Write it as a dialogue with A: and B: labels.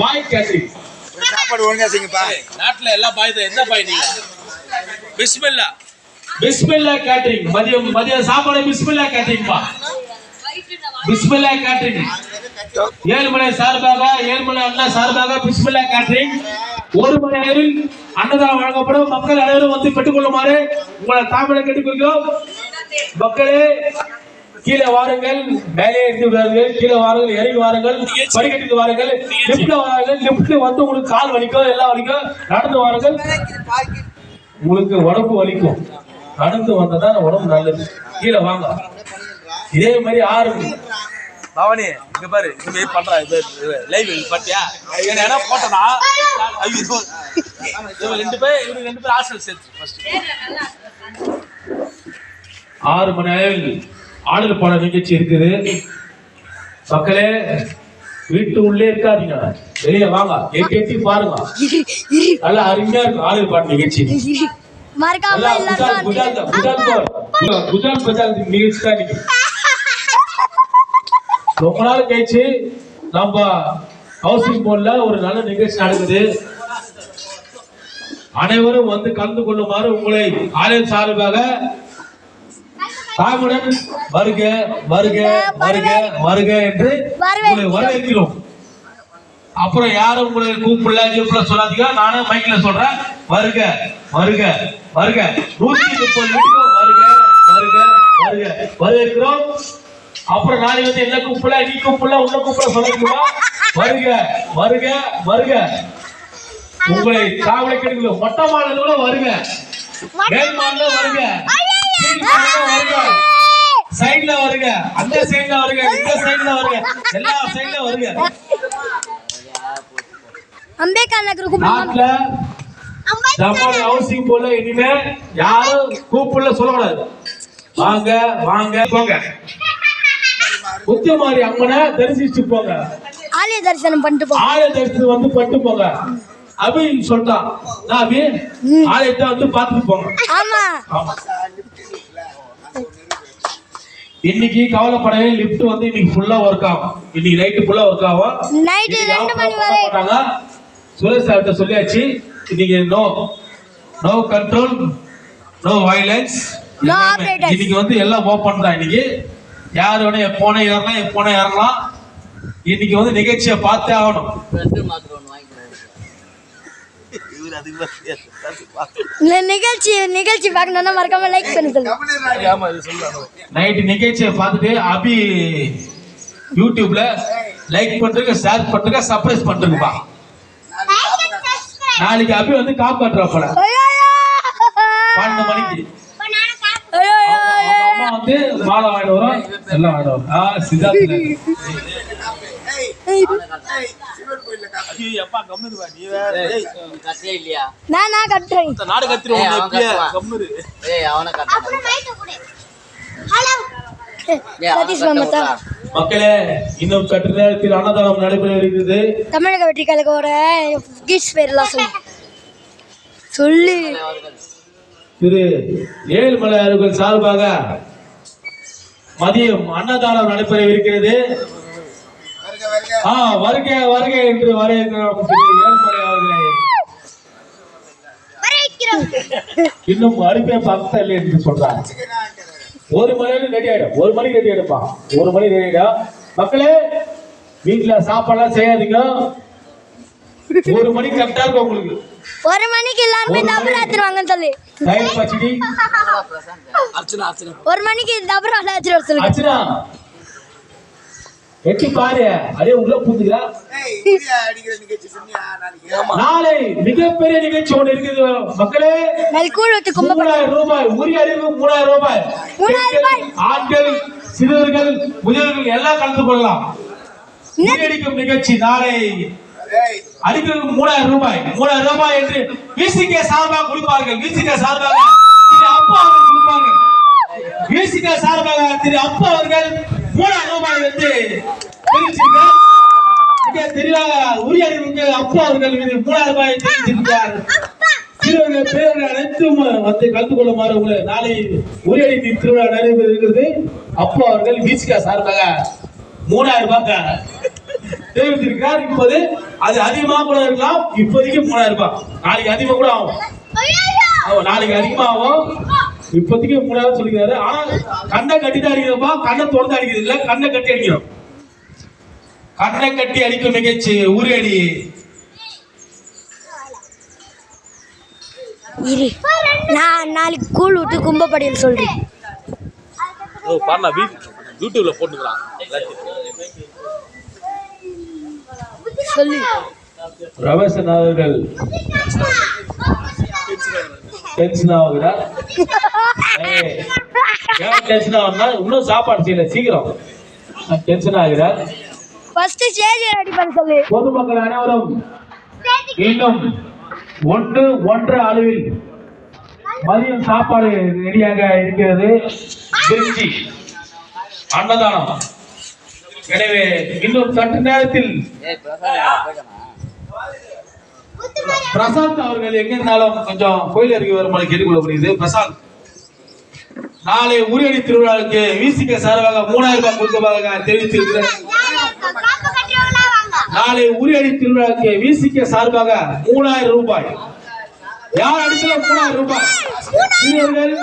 A: பாய் catering
B: சாப்பாடு ஒழுங்கா செய்யுங்கப்பா.
C: நாட்டுல எல்லா பாய் தான். என்ன பாய் நீங்க? பிஸ்மில்லா
A: பிஸ்மில்லா கேட்டரிங். மதிய சாப்பாடு பிஸ்மில்லா கேட்டரிங் பா. பிஸ்மில்லா கேட்டரிங். ஏழுமலை சார்பாக, ஏழுமலை அண்ணா சார்பாக பிஸ்மில்லா கேட்டரிங் 1 மணி நேரம் அன்னதானம் வழங்கப்படும். மக்கள் அனைவரும் வந்து பெற்றுக் கொள்ளுமாறு உங்களை தாமரை கேட்டுக்கொள்கிறோம். மக்களே கீழே வாருங்கள், மேலே இருந்து வாருங்கள், கீழே வாருங்கள், இறங்கி வாருங்கள், படிக்கட்டுக்கு வாருங்கள், லிப்ட்ல வாருங்கள். லிப்ட்ல வந்து உங்களுக்கு கால் வலிக்கும், எல்லாம் வலிக்கும். நடந்து வாருங்கள், உங்களுக்கு உடம்பு வலிக்கும். நடந்து வந்ததான் உடம்பு நல்லது. கீழே வாங்க. இதே மாதிரி 6
C: பவனி இங்க பாரு, இங்க பண்றா லைவ் பாத்தியா? ஏன்னா போட்டனா ஐயோ இவங்க 2 பேர் ஹாஸ்டல் சேர்த்து ஃபர்ஸ்ட்
A: 6 மணி நேரம் ஆளுநர் பாட நிகழ்ச்சி இருக்குது. மக்களே வீட்டு உள்ளே இருக்காதீங்க, வெளியே வாங்க, எட்டி பாருங்க. நல்லா அருமையா இருக்கும் ஆளுநர் பாட நிகழ்ச்சி. நிகழ்ச்சி தான் இன்னைக்கு. ரொம்ப நாள் கழிச்சு நம்ம ஹவுசிங் போர்ட்ல ஒரு நல்ல நிகழ்ச்சி நடக்குது. அனைவரும் வந்து கலந்து கொள்ளுமாறு உங்களை ஆலயம் சார்பாக தாமுடன் வருக வருக வருக வருக என்று உங்களை வரவேற்கிறோம். அப்புறம் யாரும் உங்களை கூப்பிடல சொல்லாதீங்க. நானே மைக்ல சொல்றேன், வருக வருக வருக. 130 வீட்டுக்கு வருக வருக வருக வரவேற்கிறோம். அப்புறம் நாளைக்கு வந்து என்ன கூப்பிடல, நீ கூப்பிடல, உன்ன கூப்பிட சொல்லுங்க. வருக வருக வருக. உங்களை தாவளை கிடைக்கல மொட்டை மாடல கூட வருக, மேல் மாடல வருக, வருக, சைடுல வருக, அந்த சைடுல வருக, இந்த சைடுல வருக, எல்லா சைடுல வருக.
D: அம்பேத்கர் நகர்
A: நாட்டுல ஜப்பான் ஹவுசிங் போல இனிமே யாரும் கூப்பிடல சொல்லக்கூடாது. வாங்க வாங்க போங்க. முத்தியமாரி அம்மனை தரிசிச்சு போங்க,
D: ஆலய தரிசனம் பண்ணிட்டு போங்க,
A: ஆலய தரிசனம் வந்து பண்ணிட்டு போங்க. அபி சொல்றான், நான் அபி ஆலயத்தை வந்து பார்த்துட்டு போங்க.
D: ஆமா.
A: இன்னைக்கு கவலைப்படவே லிஃப்ட் வந்து இன்னைக்கு ஃபுல்லா ஒர்க் ஆகும். இன்னைக்கு நைட் ஃபுல்லா ஒர்க் ஆகும்.
D: நைட் 2 மணி வரை
A: போட்டாங்க. சுரேஷ் சார்ட்ட சொல்லியாச்சு, இன்னைக்கு நோ கண்ட்ரோல், நோ வயலன்ஸ். இன்னைக்கு வந்து எல்லாம் ஓபன் தான். இன்னைக்கு யார் வேணா எப்போனே ஏறலாம், எப்போனே இறங்கலாம். இன்னைக்கு வந்து நிகழ்ச்சியை பார்த்தே ஆகணும்.
D: நிகழ்ச்சி பார்க்கணும்னா மறக்காம லைக் பண்ணுங்க.
A: நைட் நிகழ்ச்சியை பார்த்துட்டு அபி யூடியூப்ல லைக் பண்றதுக்கு, ஷேர் பண்றதுக்கு, சர்ப்ரைஸ் பண்றதுப்பா. நாளைக்கு அபி வந்து காப்பாற்றுறா போல 12 மணிக்கு. அம்மா வந்து மாலை வாங்கிட்டு வரும், எல்லாம் வாங்கிட்டு வரும். சித்தார்த்த மக்களே, இன்னும் சற்று நேரத்தில் அன்னதானம் நடைபெற இருக்கிறது.
D: தமிழக வெற்றி கழகோட பேர்லாம் சொல்லு.
A: திரு ஏழுமலை அவர்கள் சார்பாக மதியம் அன்னதானம் நடைபெற இருக்கிறது. வருக வருக என்று வரவேற்கிறோம் ஏழுமலை அவர்களை. இன்னும் அனுப்பே பக்கத்தில் என்று சொல்றாங்க. 1 மணி ரெடி ஆயிடும். 1 மணிக்கு ரெடி ஆயிடுப்பா. 1 மணி ரெடி ஆயிடும். மக்களே வீட்டுல சாப்பாடுலாம் செய்யாதீங்க. 1 மணிக்கு கரெக்டா இருக்கும் உங்களுக்கு.
D: 1 மணிக்கு எல்லாரும் தபரா எடுத்துவாங்கன்னு சொல்லி.
A: தயிர் பச்சடி
C: அர்ச்சனா
D: 1 மணிக்கு தபரா எடுத்துட்டு சொல்லு.
A: அர்ச்சனா எட்டி பாரு, அதே உள்ள பூந்துக்கிறா. நாளை மிகப்பெரிய நிகழ்ச்சி ஒன்று இருக்குது மக்களே. 3000 ரூபாய் உரிய அறிவு. 3000 ரூபாய். ஆண்கள், சிறுவர்கள், முதியவர்கள் எல்லாம் கலந்து கொள்ளலாம். முறியடிக்கும் நிகழ்ச்சி நாளை. அடிக்கிறது 3000 ரூபாய். 3000 ரூபாய் என்று விசிகே சார்பாக கொடுப்பார்கள். விசிகே சார்பாக திரு அப்பா அவர்கள் கொடுப்பாங்க. விசிகே சார்பாக திரு அப்பா அவர்கள் 3000 ரூபாய் வந்து தெரிவிச்சிருக்கார். தெரியல உரிய அறிவுக்கு அப்பா அவர்கள் 3000 ரூபாய் தெரிவிச்சிருக்கார். சிறுவர்கள் பேர்கள் அனைத்தும் வந்து கலந்து கொள்ளுமாறு உங்களை நாளை உரியடி திருவிழா நடைபெற இருக்கிறது. அப்பா அவர்கள் விசிகே சார்பாக 3000 ரூபாய் தெரிவித்திருக்கிறார். இப்போது அது அதிகமாக கூட இருக்கலாம். இப்போதைக்கு 3000 ரூபாய். நாளைக்கு அதிகமாக கூட ஆகும். நாளைக்கு அதிகமாக ஆகும். இப்போதைக்கு 3000 சொல்லிக்கிறாரு. ஆனா கண்ணை கட்டி தான் அடிக்கிறப்பா, கண்ணை திறந்து அடிக்கிறது இல்ல, கண்ணை கட்டி அடிக்கிறோம். கண்ணை கட்டி அடிக்கும் நிகழ்ச்சி உரியடி.
D: இரு, நான் நாளைக்கு கூழ் ஊத்து கும்பப்படியில் சொல்றேன்.
C: பாருண்ணா யூடியூப்ல போட்டுக்கலாம்.
D: சொல்லு.
A: ரமேசன் அவர்கள் டென்ஷன் ஆகுகிறார். டென்ஷன் ஆகுனா இன்னும் சாப்பாடு செய்யல, சீக்கிரம் டென்ஷன் ஆகிறார்.
D: ஃபர்ஸ்ட் ஸ்டேஜ் ரெடி பண்ண சொல்லு.
A: பொதுமக்கள் அனைவரும் இன்னும் 1:1 அளவில் மதியம் சாப்பாடு ரெடியாக இருக்கிறது. திருச்சி அன்னதானம். எனவே இன்னும் சற்று நேரத்தில் பிரசாந்த் அவர்கள் எங்க இருந்தாலும் கொஞ்சம் கோயில் அருகே வருமாறு கேட்டுக்கொள்ளப்படுகிறது. பிரசாந்த், நாளை உரியடி திருவிழாவுக்கு விசிக சார்பாக 3000 ரூபாய் கொடுப்பதாக தெரிவித்திருக்கிறார். நாளை உரியடி திருவிழாவுக்கு விசிக சார்பாக 3000 ரூபாய். யார் அடிச்சல 3000 ரூபாய். சிறியவர்கள்